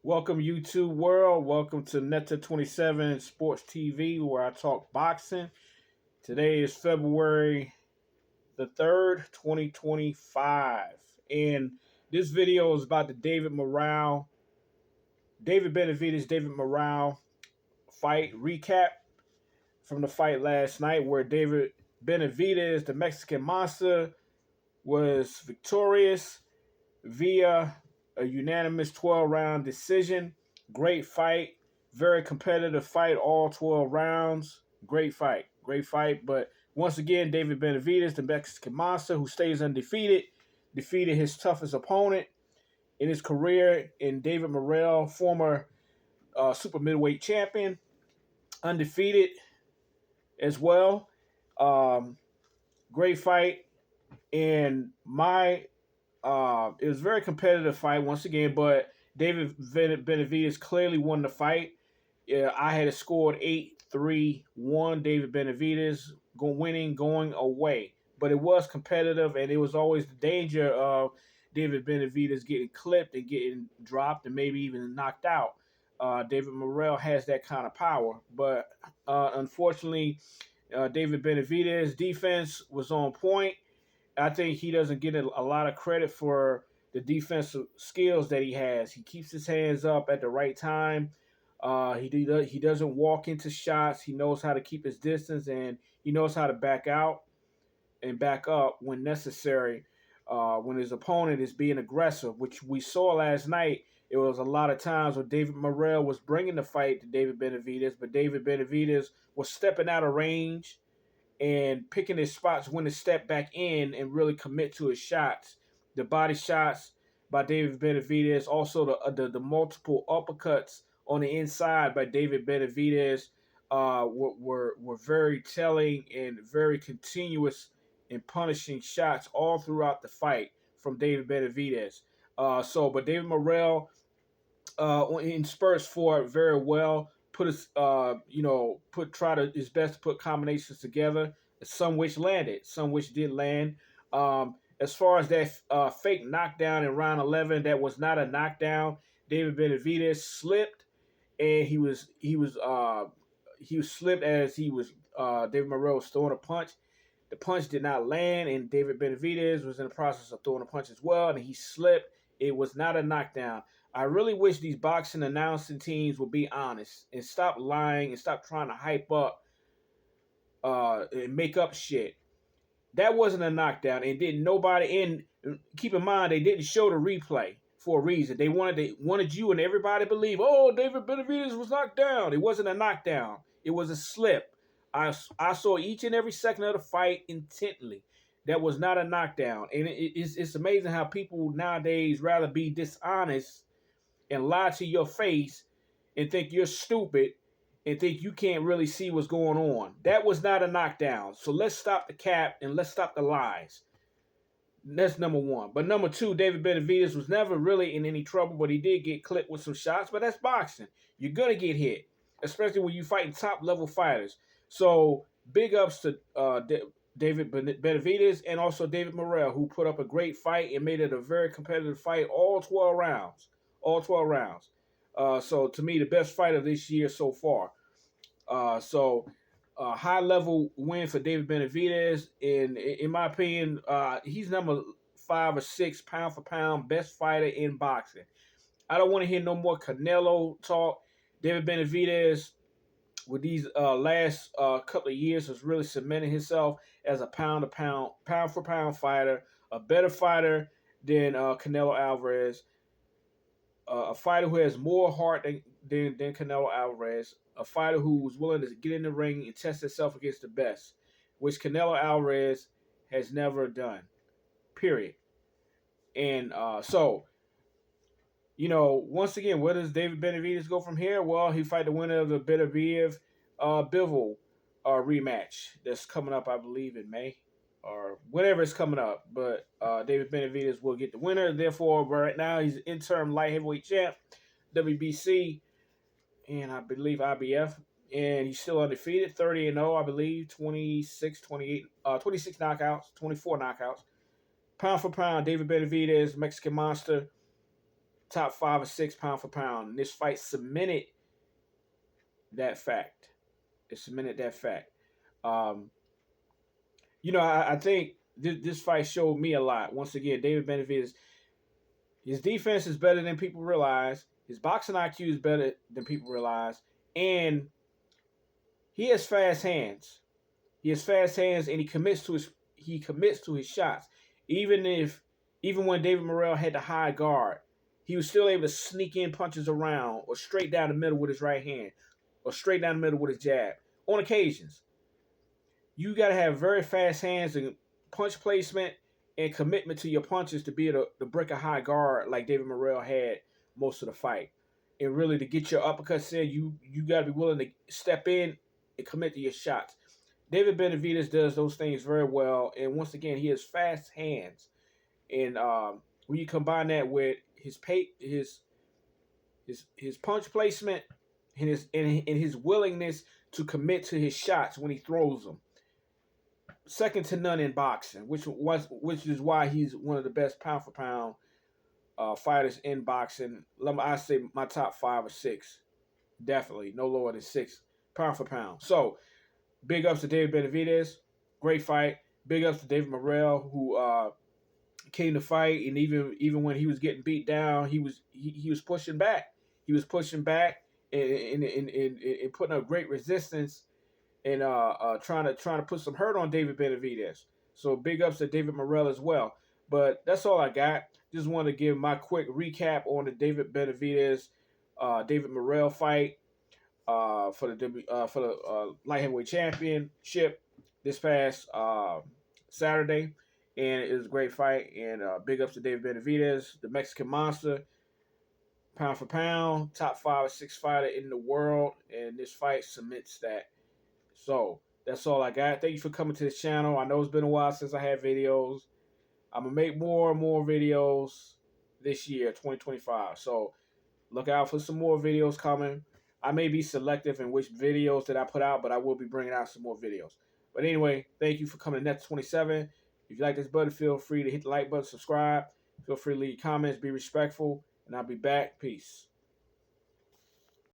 Welcome, YouTube world. Welcome to Netta 27 Sports TV, where I talk boxing. Today is February the 3rd, 2025. And this video is about the David Morrell, David Benavidez, David Morrell fight recap from the fight last night, where David Benavidez, the Mexican monster, was victorious via a unanimous 12-round decision. Great fight. Very competitive fight, all 12 rounds. Great fight. Great fight. But once again, David Benavidez, the Mexican monster who stays undefeated, defeated his toughest opponent in his career in David Morrell, former super middleweight champion, undefeated as well. Great fight. And it was a very competitive fight once again, but David Benavidez clearly won the fight. Yeah, I had it scored 8-3-1. David Benavidez going away, but it was competitive, and it was always the danger of David Benavidez getting clipped and getting dropped and maybe even knocked out. David Morrell has that kind of power, but unfortunately, David Benavidez' defense was on point. I think he doesn't get a lot of credit for the defensive skills that he has. He keeps his hands up at the right time. He doesn't walk into shots. He knows how to keep his distance, and he knows how to back out and back up when necessary. When his opponent is being aggressive, which we saw last night, it was a lot of times where David Morrell was bringing the fight to David Benavidez, but David Benavidez was stepping out of range and picking his spots when to step back in and really commit to his shots. The body shots by David Benavidez, also the multiple uppercuts on the inside by David Benavidez were very telling and very continuous in punishing shots all throughout the fight from David Benavidez. But David Morrell in spurts fought very well. Put his, his best to put combinations together. Some which landed, some which did land. As far as that fake knockdown in round 11, that was not a knockdown. David Benavidez slipped, and he was slipped as David Morrell was throwing a punch. The punch did not land, and David Benavidez was in the process of throwing a punch as well, and he slipped. It was not a knockdown. I really wish these boxing announcing teams would be honest and stop lying and stop trying to hype up and make up shit. That wasn't a knockdown, and didn't nobody in. Keep in mind, they didn't show the replay for a reason. They wanted you and everybody to believe, oh, David Benavidez was knocked down. It wasn't a knockdown. It was a slip. I saw each and every second of the fight intently. That was not a knockdown, and it's amazing how people nowadays rather be dishonest and lie to your face and think you're stupid and think you can't really see what's going on. That was not a knockdown. So let's stop the cap and let's stop the lies. That's number one. But number two, David Benavidez was never really in any trouble, but he did get clipped with some shots. But that's boxing. You're going to get hit, especially when you're fighting top-level fighters. So big ups to David Benavidez and also David Morrell, who put up a great fight and made it a very competitive fight, all 12 rounds. All 12 rounds. So to me, the best fight of this year so far. High-level win for David Benavidez. In my opinion, he's number 5 or 6 pound for pound best fighter in boxing. I don't want to hear no more Canelo talk. David Benavidez, with these last couple of years, has really cemented himself as a pound for pound fighter, a better fighter than Canelo Alvarez. A fighter who has more heart than Canelo Alvarez, a fighter who was willing to get in the ring and test himself against the best, which Canelo Alvarez has never done, period. And once again, where does David Benavidez go from here? Well, he fight the winner of the Benavidez Bivol rematch that's coming up, I believe, in May. Or whatever is coming up, but David Benavidez will get the winner. Therefore, right now he's interim light heavyweight champ, WBC, and I believe IBF, and he's still undefeated, 30-0, I believe, 26 knockouts, 24 knockouts. Pound for pound, David Benavidez, Mexican monster, top 5 or 6 pound for pound. And this fight cemented that fact. It cemented that fact. Um, I think this fight showed me a lot. Once again, David Benavidez, his defense is better than people realize. His boxing IQ is better than people realize, and he has fast hands. He has fast hands, and he commits to his shots. Even when David Morrell had the high guard, he was still able to sneak in punches around or straight down the middle with his right hand, or straight down the middle with his jab. On occasions, you got to have very fast hands and punch placement and commitment to your punches to be able to break a high guard like David Morrell had most of the fight. And really to get your uppercuts in, you got to be willing to step in and commit to your shots. David Benavidez does those things very well, and once again, he has fast hands. And when you combine that with his punch placement and his willingness to commit to his shots when he throws them, second to none in boxing, which is why he's one of the best pound for pound fighters in boxing. I say my top 5 or 6, definitely no lower than 6 pound for pound. So big ups to David Benavidez, great fight. Big ups to David Morrell, who came to fight, and even when he was getting beat down, he was pushing back. He was pushing back and putting up great resistance and trying to put some hurt on David Benavidez. So big ups to David Morrell as well. But that's all I got. Just want to give my quick recap on the David Benavidez, David Morrell fight for the light heavyweight championship this past Saturday, and it was a great fight. And big ups to David Benavidez, the Mexican Monster, pound for pound, top 5 or 6 fighter in the world, and this fight cements that. So that's all I got. Thank you for coming to this channel. I know it's been a while since I had videos. I'm gonna make more and more videos this year, 2025. So look out for some more videos coming. I may be selective in which videos that I put out, but I will be bringing out some more videos. But anyway, thank you for coming to Net27. If you like this button, feel free to hit the like button, subscribe. Feel free to leave comments, be respectful, and I'll be back. Peace.